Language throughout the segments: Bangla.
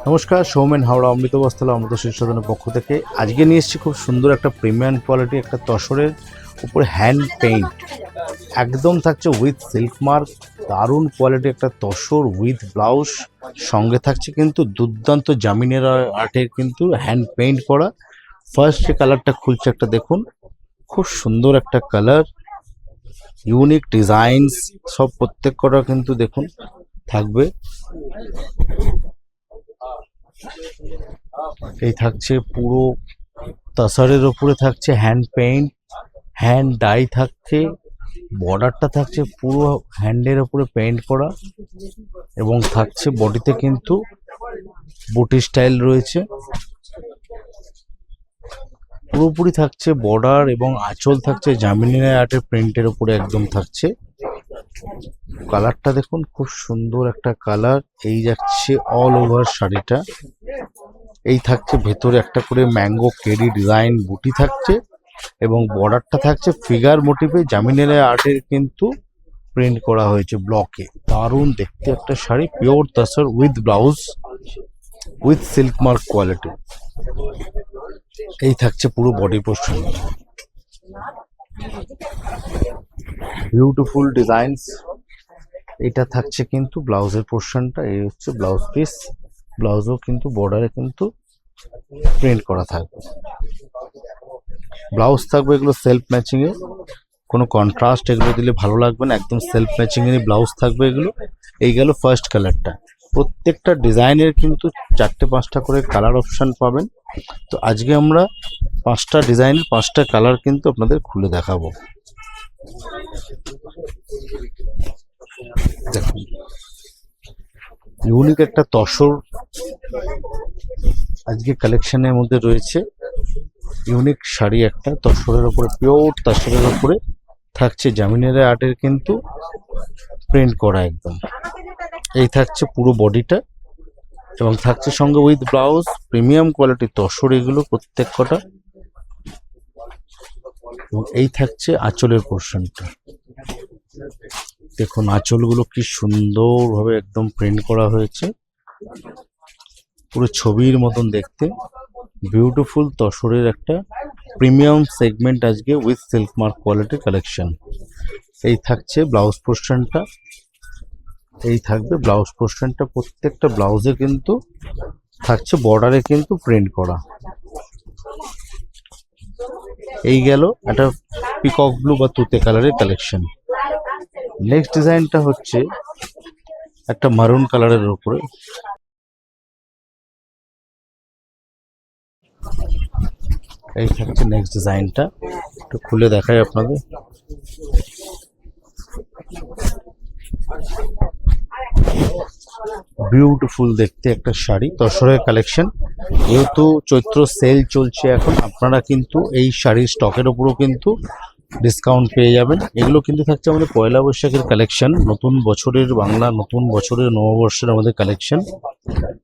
নমস্কার, সৌমেন হাওড়া অমৃত বস্ত্রালয় অমৃত শীর্ষদানের পক্ষ থেকে আজকে নিয়ে এসেছি খুব সুন্দর একটা প্রিমিয়াম কোয়ালিটি একটা তসরের উপরে হ্যান্ড পেইন্ট একদম থাকছে উইথ সিল্ক মার্ক। দারুণ কোয়ালিটি একটা তসর উইথ ব্লাউজ, সঙ্গে থাকছে কিন্তু দুর্দান্ত জামিনের আর্টের কিন্তু হ্যান্ড পেইন্ট করা। ফার্স্ট যে কালারটা খুলছে একটা দেখুন, খুব সুন্দর একটা কালার, ইউনিক ডিজাইনস সব প্রত্যেক কটা কিন্তু দেখুন থাকবে। এই থাকছে পুরো তাসারের উপরে থাকছে হ্যান্ড পেইন্ট, হ্যান্ড ডাই থাকছে, বর্ডারটা থাকছে পুরো হ্যান্ডের উপরে পেইন্ট করা এবং থাকছে বডিতে কিন্তু বুটি স্টাইল রয়েছে। পুরোপুরি থাকছে বর্ডার এবং আঁচল থাকছে জামিনের আর্টের প্রিন্টের উপরে একদম থাকছে। কালারটা দেখুন খুব সুন্দর একটা কালার। এই যাচ্ছে অল ওভার শাড়িটা, এই থাকছে ভেতরে একটা করে ম্যাঙ্গো কেরি ডিজাইন বুটি থাকছে এবং বর্ডারটা থাকছে ফিগার মোটিভে জামিনের আর্টের কিন্তু প্রিন্ট করা হয়েছে ব্লকে। দারুণ দেখতে একটা sari, pure তাসর with blouse with silk mark quality. এই থাকছে পুরো বডি পোর্শন, বিউটিফুল ডিজাইনস। এটা থাকছে কিন্তু ব্লাউজের পোর্শনটা, এই হচ্ছে ব্লাউজ পিস। ব্লাউজও কিন্তু বর্ডারে কিন্তু প্রিন্ট করা থাকবে। ব্লাউজ থাকবে এগুলো সেলফ ম্যাচিং এ, কোনো কন্ট্রাস্ট এগুলো দিলে ভালো লাগবে না, একদম সেলফ ম্যাচিং এর ব্লাউজ থাকবে এগুলো। এই গেল ফার্স্ট কালারটা। প্রত্যেকটা ডিজাইনের কিন্তু 4-5টা করে কালার অপশন পাবেন। তো আজকে আমরা 5টা ডিজাইনের 5টা কালার কিন্তু আপনাদের খুলে দেখাবো। দেখুন ইউনিক একটা তসর আজকে কালেকশনের মধ্যে রয়েছে। ইউনিক শাড়ি একটা তসরের উপরে, পিওর তসরের উপরে থাকছে জামিনের আর্টের কিন্তু প্রিন্ট করা একদম। এই থাকছে পুরো বডিটা এবং থাকছে সঙ্গে with blouse. Premium quality tussar এগুলো প্রত্যেক কটা। এবং এই থাকছে আঁচলের পোর্শনটা, দেখুন আঁচলগুলো কি সুন্দরভাবে একদম প্রিন্ট করা হয়েছে, পুরো ছবির মতন দেখতে। বিউটিফুল তসরের একটা প্রিমিয়াম সেগমেন্ট আজকে with silk mark quality collection. এই থাকছে ব্লাউজ পোর্শনটা, এই থাকবে ব্লাউজ পোর্শনটা। প্রত্যেকটা ব্লাউজে কিন্তু থাকছে বর্ডারে কিন্তু প্রিন্ট করা। এই গেল একটা পিকক ব্লু বা তুতে কালারের কালেকশন। নেক্সট ডিজাইনটা হচ্ছে একটা মারুন কালারের উপরে। এই থাকছে নেক্সট ডিজাইনটা, একটু খুলে দেখাই আপনাদের। বিউটিফুল দেখতে একটা শাড়ি তসরের কালেকশন। যেহেতু চৈত্র সেল চলছে এখন, আপনারা কিন্তু এই শাড়ির স্টকের উপরও কিন্তু ডিসকাউন্ট পেয়ে যাবেন। এগুলো কিন্তু থাকছে আমাদের পয়লা বৈশাখের কালেকশন, নতুন বছরের বাংলা নতুন বছরের নববর্ষের আমাদের কালেকশন।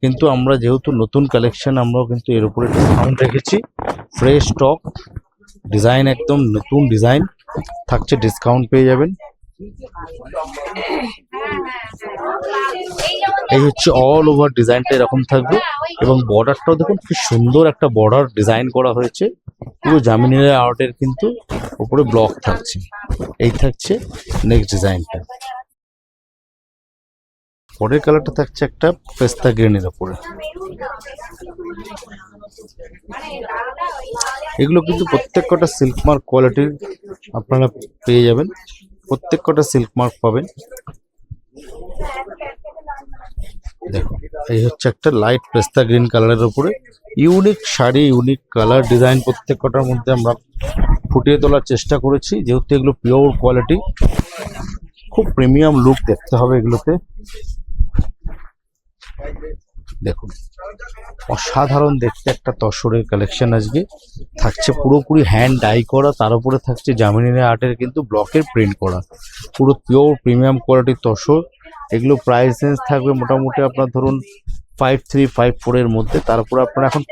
কিন্তু আমরা যেহেতু নতুন কালেকশন, আমরাও কিন্তু এর উপরে ডিসকাউন্ট রেখেছি। ফ্রেশ স্টক ডিজাইন, একদম নতুন ডিজাইন থাকছে, ডিসকাউন্ট পেয়ে যাবেন। এই হচ্ছে অল ওভার ডিজাইনটা এরকম থাকবে এবং বর্ডারটাও দেখুন কি সুন্দর একটা বর্ডার ডিজাইন করা হয়েছে। পুরো জামিনের আর্টের কিন্তু উপরে ব্লক থাকছে। এই থাকছে নেক্সট ডিজাইনটা। পরের কালারটা থাকছে একটা পেস্তা গ্রিনের উপরে। এগুলো কিন্তু প্রত্যেক কটা সিল্ক মার্ক কোয়ালিটির আপনারা পেয়ে যাবেন, প্রত্যেক কটা সিল্ক মার্ক পাবেন। দেখো এই হচ্ছে একটা লাইট পেস্তা গ্রিন কালারের উপরে unique sari, unique colour design প্রত্যেক কটার মধ্যে আমরা ফুটিয়ে তোলার চেষ্টা করেছি। যেহেতু এগুলো পিওর কোয়ালিটি, খুব প্রিমিয়াম লুক দেখতে হবে এগুলোতে। দেখুন অসাধারণ দেখতে একটা তসরের কালেকশন আজকে থাকছে, পুরোপুরি হ্যান্ড ডাই করা, তার উপরে থাকছে জামিনের আর্টের কিন্তু ব্লকের প্রিন্ট করা। পুরো পিওর প্রিমিয়াম কোয়ালিটির তসর। এগুলো প্রাইস রেঞ্জ থাকবে মোটামুটি আপনার ধরুন 5354 এর মধ্যে। তার উপরে আপনারা এখন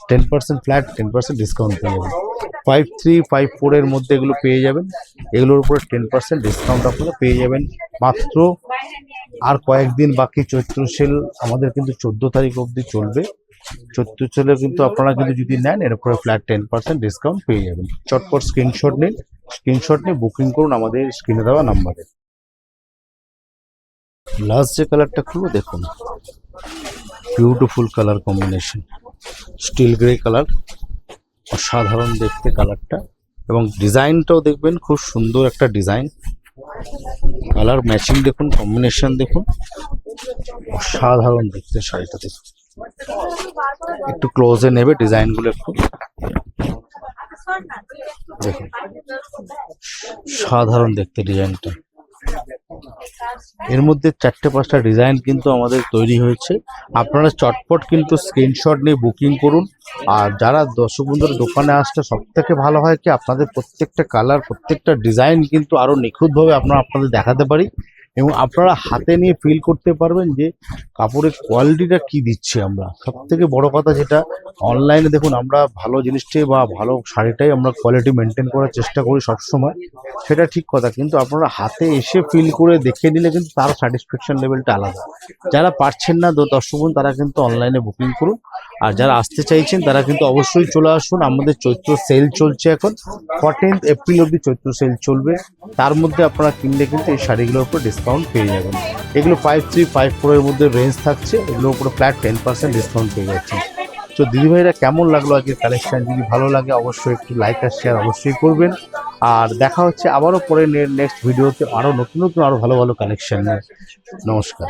10% ফ্ল্যাট 10% ডিসকাউন্ট পেয়ে যাবেন। 5354 এর মধ্যে এগুলো পেয়ে যাবেন। এগুলোর উপরে 10% ডিসকাউন্ট আপনারা পেয়ে যাবেন মাত্র। আর কয়েকদিন বাকি চৈত্র সেল আমাদের কিন্তু 14 তারিখ অবধি চলবে। চৈত্র সেলে কিন্তু আপনারা কিন্তু যদি নেন এর উপরে ফ্ল্যাট 10% ডিসকাউন্ট পেয়ে যাবেন। চটপট স্ক্রিনশট নিন, স্ক্রিনশট নিয়ে বুকিং করুন আমাদের স্ক্রিনে দেওয়া নাম্বারে। লাস্ট যে কালারটা খুলবো দেখুন, beautiful colour combination, still grey colour, অসাধারণ দেখতে কালারটা, এবং ডিজাইনটাও দেখবেন খুব সুন্দর একটা ডিজাইন। কালার ম্যাচিং দেখুন, কম্বিনেশন দেখুন, অসাধারণ দেখতে শাড়িটা দেখুন। একটু ক্লোজে নেবে ডিজাইনগুলো একটু দেখুন, সাধারণ দেখতে ডিজাইনটা। এর মধ্যে 4-5টা ডিজাইন কিন্তু আমাদের তৈরি হয়েছে। আপনারা চটপট কিন্তু স্ক্রিনশট নিয়ে বুকিং করুন। আর যারা দর্শক বন্ধুরা দোকানে আসলে সব থেকে ভালো হয় কি, আপনাদের প্রত্যেকটা কালার প্রত্যেকটা ডিজাইন কিন্তু আরো নিখুঁতভাবে আপনাদের দেখাতে পারি, এবং আপনারা হাতে নিয়ে ফিল করতে পারবেন যে কাপড়ের কোয়ালিটিটা কি দিচ্ছে আমরা। সব থেকে বড় কথা যেটা, অনলাইনে দেখুন আমরা ভালো জিনিসটাই বা ভালো শাড়িটাই আমরা কোয়ালিটি মেনটেন করার চেষ্টা করি সবসময়, সেটা ঠিক কথা, কিন্তু আপনারা হাতে এসে ফিল করে দেখে নিলে কিন্তু তার স্যাটিসফ্যাকশন লেভেলটা আলাদা। যারা পারছেন না দর্শক বন্ধু, তারা কিন্তু অনলাইনে বুকিং করুন। আর যারা আসতে চাইছেন তারা কিন্তু অবশ্যই চলে আসুন। আমাদের চৈত্র সেল চলছে এখন, 14 এপ্রিল অবধি চৈত্র সেল চলবে। তার মধ্যে আপনারা কিনলে কিন্তু এই শাড়িগুলোর উপর ডিসকাউন্ট পেয়ে যাবেন। এগুলো 5354 এর মধ্যে রেঞ্জ থাকছে, এগুলোর উপরে ফ্ল্যাট 10% ডিসকাউন্ট পেয়ে যাচ্ছে। তো দিদিভাইরা কেমন লাগলো আজকের কালেকশন? যদি ভালো লাগে অবশ্যই একটু লাইক আর শেয়ার অবশ্যই করবেন। আর দেখা হচ্ছে আবারও পরে নেক্সট ভিডিওতে আরও নতুন নতুন আরও ভালো ভালো কালেকশন নিয়ে। নমস্কার।